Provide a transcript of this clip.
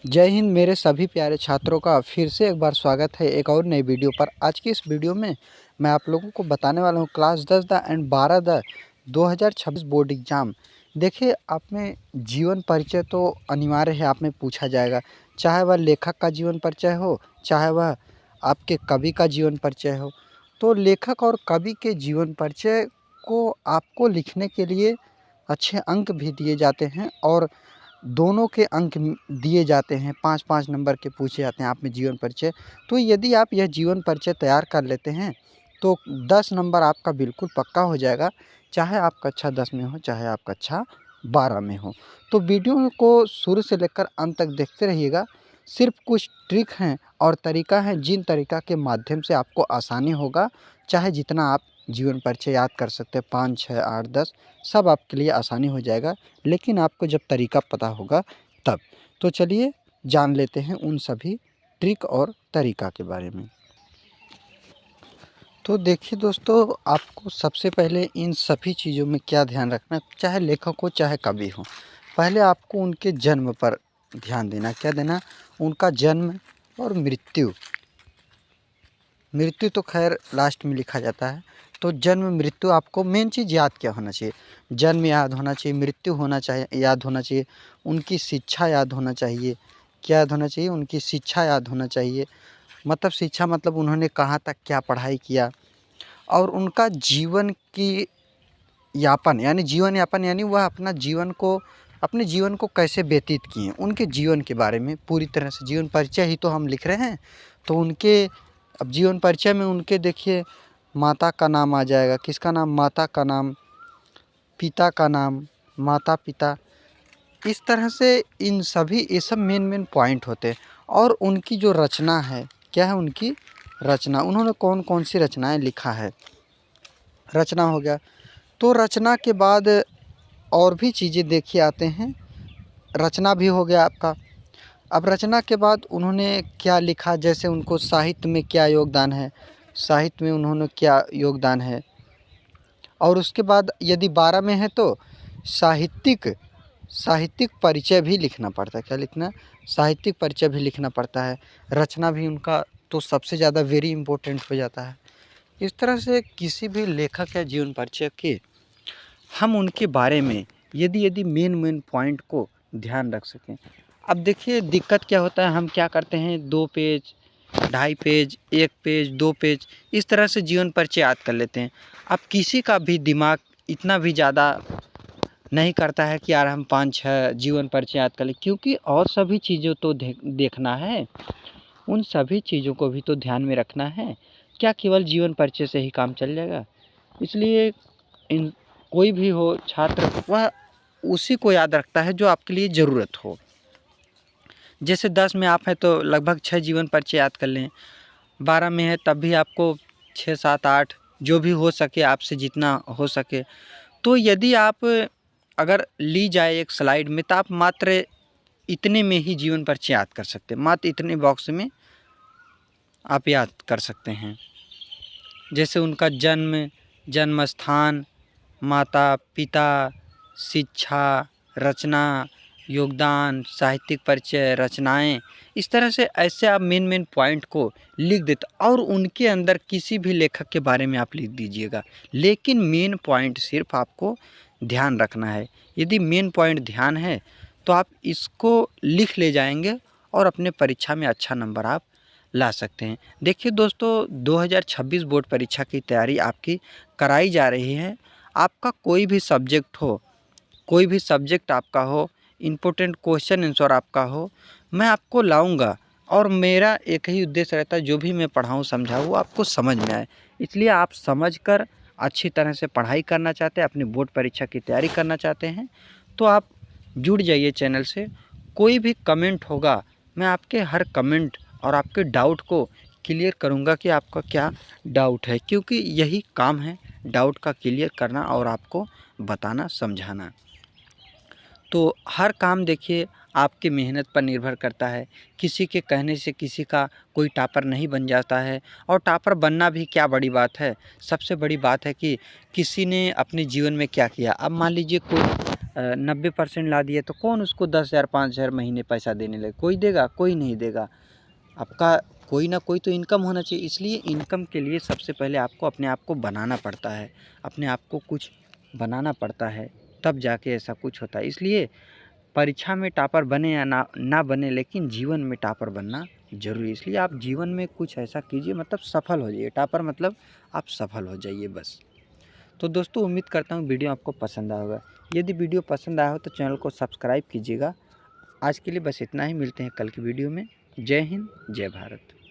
जय हिंद मेरे सभी प्यारे छात्रों का फिर से एक बार स्वागत है एक और नई वीडियो पर। आज की इस वीडियो में मैं आप लोगों को बताने वाला हूं class 10 the end 12 the 2026 board exam. देखिए, आप में जीवन परिचय तो अनिवार्य है, आप में पूछा जाएगा, चाहे वह लेखक का जीवन परिचय हो, चाहे वह आपके कवि का जीवन परिचय हो। तो लेखक और कवि के जीवन परिचय को आपको लिखने के लिए अच्छे अंक भी दिए जाते हैं और दोनों के अंक दिए जाते हैं, 5-5 नंबर के पूछे जाते हैं आप में जीवन परिचय। तो यदि आप यह जीवन परिचय तैयार कर लेते हैं तो 10 नंबर आपका बिल्कुल पक्का हो जाएगा, चाहे आप कक्षा 10 में हो, चाहे आप कक्षा 12 में हो। तो वीडियो को शुरू से लेकर अंत तक देखते रहिएगा। सिर्फ कुछ ट्रिक हैं और तरीका है जिन तरीका के माध्यम से आपको आसानी होगा, चाहे जितना आप जीवन परिचय याद कर सकते हैं, 5, 6, 8, 10 सब आपके लिए आसानी हो जाएगा, लेकिन आपको जब तरीका पता होगा तब। तो चलिए जान लेते हैं उन सभी ट्रिक और तरीका के बारे में। तो देखिए दोस्तों, आपको सबसे पहले इन सभी चीज़ों में क्या ध्यान रखना है, चाहे लेखक हो चाहे कवि हो। पहले आपको उनके जन्म पर ध्यान देना, क्या देना, उनका जन्म और मृत्यु। मृत्यु तो खैर लास्ट में लिखा जाता है, तो जन्म मृत्यु आपको मेन चीज़ याद क्या होना चाहिए, जन्म याद होना चाहिए, मृत्यु होना चाहिए, याद होना चाहिए, उनकी शिक्षा याद होना चाहिए। क्या याद होना चाहिए, उनकी शिक्षा याद होना चाहिए। मतलब शिक्षा मतलब उन्होंने कहाँ तक क्या पढ़ाई किया, और उनका जीवन की यापन यानी जीवन यापन यानी वह अपने जीवन को कैसे व्यतीत किए, उनके जीवन के बारे में पूरी तरह से। जीवन परिचय ही तो हम लिख रहे हैं, तो उनके अब जीवन परिचय में उनके देखिए माता का नाम आ जाएगा, किसका नाम, माता का नाम, पिता का नाम, माता पिता, इस तरह से इन सभी ये सब मेन पॉइंट होते हैं। और उनकी जो रचना है, क्या है उनकी रचना, उन्होंने कौन कौन सी रचनाएं लिखा है, रचना हो गया। तो रचना के बाद और भी चीज़ें देखिए आते हैं, रचना भी हो गया आपका। अब रचना के बाद उन्होंने क्या लिखा, जैसे उनको साहित्य में क्या योगदान है, साहित्य में उन्होंने क्या योगदान है। और उसके बाद यदि 12 में है तो साहित्यिक साहित्यिक परिचय भी लिखना पड़ता है। क्या लिखना, साहित्यिक परिचय भी लिखना पड़ता है। रचना भी उनका तो सबसे ज़्यादा वेरी इम्पोर्टेंट हो जाता है। इस तरह से किसी भी लेखक या जीवन परिचय के हम उनके बारे में यदि मेन पॉइंट को ध्यान रख सकें। अब देखिए दिक्कत क्या होता है, हम क्या करते हैं, 2 पेज, 2.5 पेज, 1 पेज, 2 पेज, इस तरह से जीवन परिचय याद कर लेते हैं। अब किसी का भी दिमाग इतना भी ज़्यादा नहीं करता है कि यार हम 5-6 जीवन परिचय याद कर लें, क्योंकि और सभी चीज़ों तो देखना है, उन सभी चीज़ों को भी तो ध्यान में रखना है। क्या केवल जीवन परिचय से ही काम चल जाएगा? इसलिए इन कोई भी हो छात्र, वह उसी को याद रखता है जो आपके लिए ज़रूरत हो। जैसे 10 में आप हैं तो लगभग 6 जीवन परिचय याद कर लें, 12 में है तब भी आपको 6, 7, 8 जो भी हो सके, आपसे जितना हो सके। तो यदि आप अगर ली जाए एक स्लाइड में, तो आप मात्र इतने में ही जीवन परिचय याद कर सकते हैं, मात्र इतने बॉक्स में आप याद कर सकते हैं। जैसे उनका जन्म, जन्म स्थान, माता पिता, शिक्षा, रचना, योगदान, साहित्यिक परिचय, रचनाएं, इस तरह से ऐसे आप मेन पॉइंट को लिख देते, और उनके अंदर किसी भी लेखक के बारे में आप लिख दीजिएगा, लेकिन मेन पॉइंट सिर्फ आपको ध्यान रखना है। यदि मेन पॉइंट ध्यान है तो आप इसको लिख ले जाएंगे और अपने परीक्षा में अच्छा नंबर आप ला सकते हैं। देखिए दोस्तों, 2026 बोर्ड परीक्षा की तैयारी आपकी कराई जा रही है। आपका कोई भी सब्जेक्ट हो, कोई भी सब्जेक्ट आपका हो, इम्पोर्टेंट क्वेश्चन आंसर आपका हो, मैं आपको लाऊंगा, और मेरा एक ही उद्देश्य रहता है, जो भी मैं पढ़ाऊँ समझाऊँ वो आपको समझ में आए। इसलिए आप समझकर अच्छी तरह से पढ़ाई करना चाहते हैं, अपनी बोर्ड परीक्षा की तैयारी करना चाहते हैं, तो आप जुड़ जाइए चैनल से। कोई भी कमेंट होगा, मैं आपके हर कमेंट और आपके डाउट को क्लियर करूंगा कि आपका क्या डाउट है, क्योंकि यही काम है, डाउट का क्लियर करना और आपको बताना, समझाना। तो हर काम देखिए आपकी मेहनत पर निर्भर करता है। किसी के कहने से किसी का कोई टॉपर नहीं बन जाता है, और टॉपर बनना भी क्या बड़ी बात है, सबसे बड़ी बात है कि किसी ने अपने जीवन में क्या किया। अब मान लीजिए कोई 90% ला दिए तो कौन उसको 10,000 5,000 महीने पैसा देने लगे? कोई देगा? कोई नहीं देगा। आपका कोई ना कोई तो इनकम होना चाहिए। इसलिए इनकम के लिए सबसे पहले आपको अपने आप को बनाना पड़ता है, अपने आप को कुछ बनाना पड़ता है, तब जाके ऐसा कुछ होता है। इसलिए परीक्षा में टॉपर बने या ना बने, लेकिन जीवन में टॉपर बनना ज़रूरी है। इसलिए आप जीवन में कुछ ऐसा कीजिए, मतलब सफल हो जाइए। टॉपर मतलब आप सफल हो जाइए बस। तो दोस्तों, उम्मीद करता हूँ वीडियो आपको पसंद आया होगा। यदि वीडियो पसंद आया हो तो चैनल को सब्सक्राइब कीजिएगा। आज के लिए बस इतना ही, मिलते हैं कल की वीडियो में। जय हिंद, जय भारत।